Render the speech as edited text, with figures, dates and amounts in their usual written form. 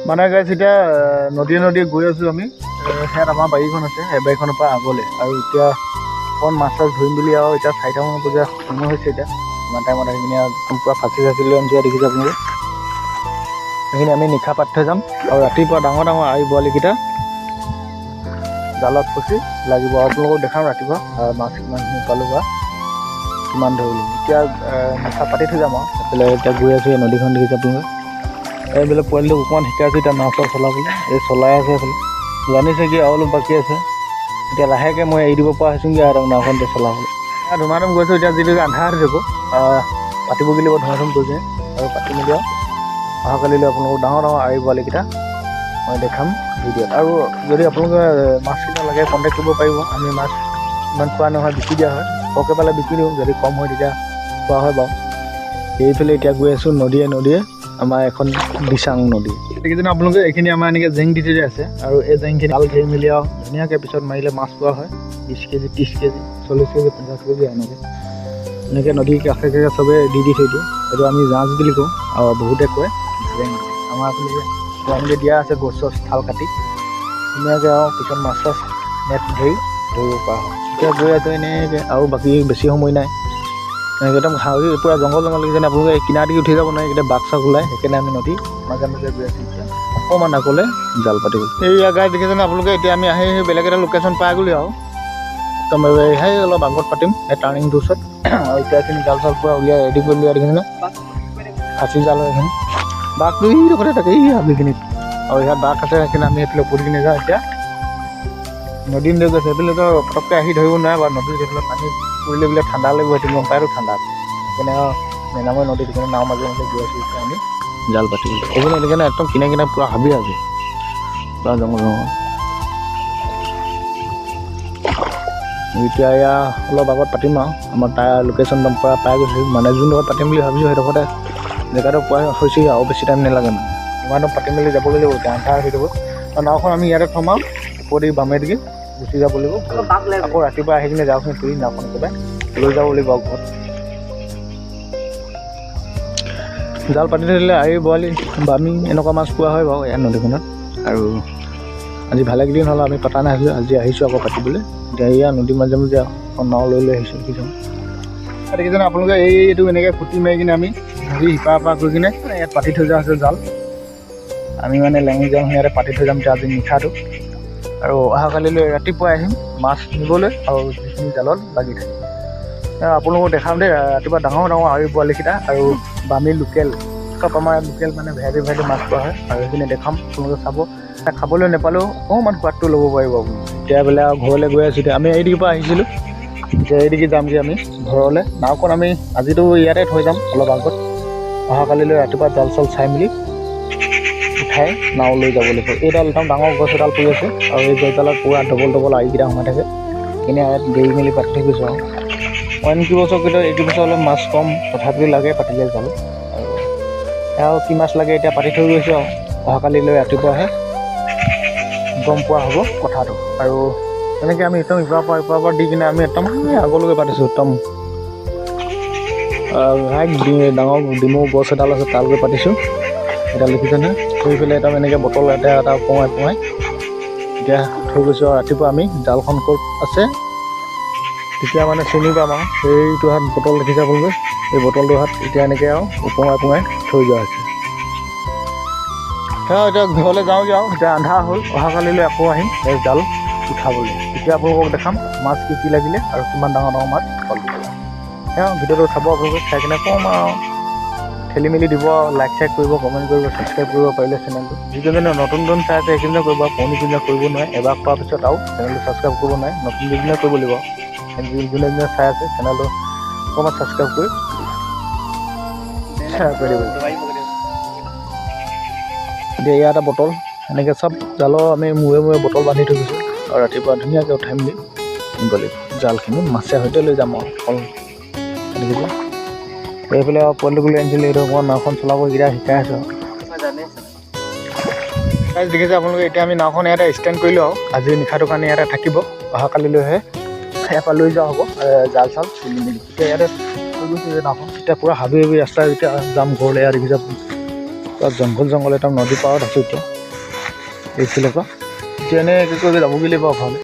মানে গাইছ এতিয়া নদীয়ে গৈ আছোঁ আমি। সেয়াত আমাৰ বাৰীখন আছে, সেই বাৰীখনৰ পৰা আগলৈ। আৰু এতিয়া অকণ মাছ চাছ ধৰিম বুলি আৰু এতিয়া 4টামান বজা সময় হৈছে। এতিয়া ইমান টাইমত সেইখিনি পূৰা ফাঁচি লৈ আনি দেখিছে আপোনালোকে। সেইখিনি আমি নিশা পাতি থৈ যাম আৰু ৰাতিপুৱা ডাঙৰ আৰি বৰালিকেইটা জালত ফচি লাগিব। আপোনালোকক দেখাম ৰাতিপুৱা মাছ কিমানখিনি পালোঁ বা কিমান ধৰিলোঁ। এতিয়া নিশা পাতি থৈ যাম আৰু এইফালে এতিয়া গৈ আছোঁ। এই নদীখন দেখিছে আপোনালোকে। এইফালে পোৱালিটোক অকণমান শিকাই আছোঁ এতিয়া নাও চাও চলাবলৈ। এই চলাই আছে এইফালে, জানিছে কি আৰু অলপ বাকী আছে। এতিয়া লাহেকৈ মই এৰি দিব পৰা হৈছোঁগৈ আৰু নাওখন এতিয়া চলাবলৈ। ধুমাধুম গৈছোঁ। এতিয়া যিটো আন্ধাৰ হৈ যাব পাতিব গ'লে বৰ ধুমাধুম গৈছে আৰু পাতি মেলি আৰু অহাকালিলৈ আপোনালোকক ডাঙৰ আৰি বৰালিকেইটা মই দেখাম ভিডিঅ'ত। আৰু যদি আপোনালোকে মাছকেইটা লাগে কণ্টেক্ট কৰিব পাৰিব। আমি মাছ ইমান খোৱা নহয়, বিকি দিয়া হয়। সৰহকৈ পালে বিকি দিওঁ, যদি কম হয় তেতিয়া খোৱা হয় বাৰু। এইফালে এতিয়া গৈ আছোঁ নদীয়ে আমাৰ এখন দিচাং নদী। সেইকেইদিন আপোনালোকে এইখিনি আমাৰ এনেকৈ জেং দি থৈ আছে আৰু এই জেংখিনি জাল ঘেৰি মেলি আৰু ধুনীয়াকৈ পিছত মাৰিলে মাছ পোৱা হয়। 20 কেজি 30 কেজি 40 কেজি 50 কেজি এনেকৈ নদীৰ কাষে চবেই দি থৈ দিয়ে। এইটো আমি জাঁজ বুলি কওঁ আৰু বহুতে কয় জেং। আমাৰ এইফালে দিয়া আছে গছ চছ ঠাল কাটি ধুনীয়াকৈ আৰু পিছত মাছ চাছ নেট ধৰিব পৰা হয়। এতিয়া গৈ আছোঁ এনেকৈ আৰু বাকী বেছি সময় নাই। এনেকৈ একদম হাউৰি পূৰা জংঘল যেনে আপোনালোকে কিনাৰ দিকে উঠি যাব নোৱাৰে, এতিয়া বাঘ চাঘ ওলায়। সেইকাৰণে আমি নদী মাজে গৈ আছোঁ। এতিয়া অকণমান আগলৈ জাল পাতিবলৈ এই গাই দেখিছেনে আপোনালোকে। এতিয়া আমি আহি বেলেগ এটা লোকেশ্যন পাই গ'লো আৰু একদম সেই অলপ আগত পাতিম এই টাৰ্ণিংটোৰ ওচৰত। আৰু এতিয়া এইখিনি জাল চাল পূৰা উলিয়াই ৰেডি কৰি লোৱা দেখিছেনে। ফাঁচি জাল হয় এইখিনি। বাঘটো এইডোখৰতে থাকে এই হাবিখিনিত। আৰু ইয়াত বাঘ আছে। সেইখিনি আমি এইফালে ওপৰত কিনে যাওঁ। এতিয়া নদী লৈ গৈছে সেইফালেতো পটককৈ আহি ধৰিব নোৱাৰে বাৰু। নদীত সেইফালে পানী পৰিলে বোলে ঠাণ্ডা লাগিব, সেইটো গম পায়তো ঠাণ্ডা। সেইকাৰণে আৰু মেনাময় নদীত সেইকাৰণে নাও মাজে গৈ আছোঁ। এতিয়া আমি জাল পাতিবলৈ এইখিনি সেইকাৰণে একদম কিনে পূৰা হাবি আছে, পূৰা জংঘল। এতিয়া এয়া অলপ আগত পাতিম আৰু আমাৰ তাৰ লোকেশ্যন একদম পূৰা পাই গৈছোঁ। মানে যোনডোখৰত পাতিম বুলি ভাবিছোঁ সেইডোখৰতে জেগাটো পোৱা হৈছেগৈ আৰু বেছি টাইম নালাগে। মানে ইমানো পাতি মেলি যাবগৈ লাগিব। এতিয়া আন্ধাৰ হৈ যাব। নাওখন আমি ইয়াতে থম আৰু ওপৰেদি বামেদিকে গুচি যাব লাগিব। আকৌ ৰাতিপুৱা আহি কিনে যাওঁচোন ফুৰি নাওখন একেবাৰে লৈ যাব লাগিব আৰু ঘৰত। জাল পাতি থৈ দিলে আৰি বৰালি বামি এনেকুৱা মাছ পোৱা হয় বাৰু ইয়াত নদীখনত। আৰু আজি ভালেকেইদিন হ'ল আমি পতা নাছিলোঁ, আজি আহিছোঁ আকৌ পাতিবলৈ। এতিয়া এয়া নদীৰ মাজে আকৌ নাও লৈ আহিছোঁ দেখিছোঁ। দেখিছেনে আপোনালোকে এইটো এনেকৈ খুটি মাৰি কিনে আমি নদী সিপাৰ পৰা গৈ কিনে ইয়াত পাতি থৈ যোৱা হৈছে জাল। আমি মানে লেঙি জাল ইয়াতে পাতি থৈ যাম এতিয়া আজি নিশাটো। আৰু অহাকালিলৈ ৰাতিপুৱাই আহিম মাছ নিবলৈ আৰু যিখিনি জালত লাগি থাকে আপোনালোকক দেখাম দেই। ৰাতিপুৱা ডাঙৰ আৰি পোৱালিকেইটা আৰু বামি লোকেল চব আমাৰ লোকেল মানে ভেৰাইটি মাছ পোৱা হয়। আৰু সেইখিনি দেখাম আপোনালোকে চাব। খাবলৈ নাপালেও অকণমান সোৱাদটো ল'ব পাৰিব আপুনি। এতিয়া বোলে আৰু ঘৰলৈ গৈ আছোঁ। এতিয়া আমি এইদিগিৰ পৰা আহিছিলোঁ, এতিয়া এইদিগি যামগৈ আমি ঘৰলৈ। নাওখন আমি আজিতো ইয়াতে থৈ যাম অলপ আগত। অহাকালিলৈ ৰাতিপুৱা জাল চাল চাই মেলি উঠাই নাও লৈ যাব লাগিব। এইডাল একদম ডাঙৰ গছ এডাল পৰি আছে আৰু এই গছডালত পূৰা ডবল আৰিকেইটা সোমাই থাকে। সেইখিনি ইয়াত দেৰি মেলি পাতি থৈ গৈছোঁ আৰু অইন কি বছৰ কিন্তু এইটো বছৰ অলপ মাছ কম, তথাপিও লাগে পাতিলে জাল। আৰু কি মাছ লাগে এতিয়া পাতি থৈ গৈছোঁ আৰু অহাকালিলৈ ৰাতিপুৱাহে গম পোৱা হ'ব কথাটো। আৰু তেনেকৈ আমি একদম ইপাৰ পৰা দি কিনে আমি একদম আগলৈকে পাতিছোঁ। একদম ডাঙৰ ডিমৌ গছ এডাল আছে তালৈকে পাতিছোঁ। এডাল দেখিছেনে থৈ পেলাই একদম এনেকৈ বটল এটা পঙাই এতিয়া থৈ গৈছোঁ। আৰু ৰাতিপুৱা আমি জালখন ক'ত আছে তেতিয়া মানে চিনি পাম আৰু সেইটো হাত বটল দেখিছে আপোনালোকে। এই বটলটো হাত এতিয়া এনেকৈ আৰু পঙাই থৈ যোৱা হৈছে। এতিয়া ঘৰলৈ যাওঁগৈ আৰু এতিয়া আন্ধাৰ হ'ল। অহাকালিলৈ আকৌ আহিম এই জাল উঠাবলৈ। তেতিয়া আপোনালোকক দেখাম মাছ কি লাগিলে আৰু কিমান ডাঙৰ মাছ পালোঁ। ভিডিঅ'টো চাব আপোনালোকে, চাই কিনে কম আৰু খেলি মেলি দিব। লাইক চাইক কৰিব, কমেণ্ট কৰিব, ছাবস্ক্ৰাইব কৰিব পাৰিলে চেনেলটো। যিজনে নতুন চাই আছে সেইখিনি কৰিব, পুৰণি যোনে কৰিব নোৱাৰে এবাৰ খোৱাৰ পিছত আৰু চেনেলটো ছাবস্ক্ৰাইব কৰিব নোৱাৰে। নতুন যোনে কৰিব লাগিব। যোনে চাই আছে চেনেলটো অকণমান ছাবস্ক্ৰাইব কৰি শ্বেয়াৰ কৰি দিব। এতিয়া ইয়াত এটা বটল এনেকৈ চব জালৰ আমি মূৰে বটল বান্ধি থৈ গৈছোঁ। আৰু ৰাতিপুৱা ধুনীয়াকৈ উঠাই মেলি নিব লাগিব জালখিনি। মাছে সৈতে লৈ যাম আৰু অকল দেখিছোঁ। এইফালে আৰু পোৱালিটোলৈ আনিছিলোঁ। এইটো অকণমান নাওখন চলাব এইকেইটা শিকাই আছোঁ আৰু দেখিছে আপোনালোকে। এতিয়া আমি নাওখন ইয়াতে ষ্টেণ্ড কৰিলোঁ আৰু আজি নিশাটোৰ কাৰণে ইয়াতে থাকিব। অহাকালিলৈহে ইয়াৰ পৰা লৈ যোৱা হ'ব জাল চাল তুলি মেলি। এতিয়া ইয়াতে থৈ গৈছোঁ যে নাওখন। এতিয়া পূৰা হাবি ৰাস্তা যেতিয়া যাম ঘৰলৈ। দেখিছে পূৰা জংঘল একদম নদী পাৰত আছোঁ এতিয়া। এইফালৰ পৰা এতিয়া এনেকৈ কৰি যাবগৈ লাগিব ঘৰলৈ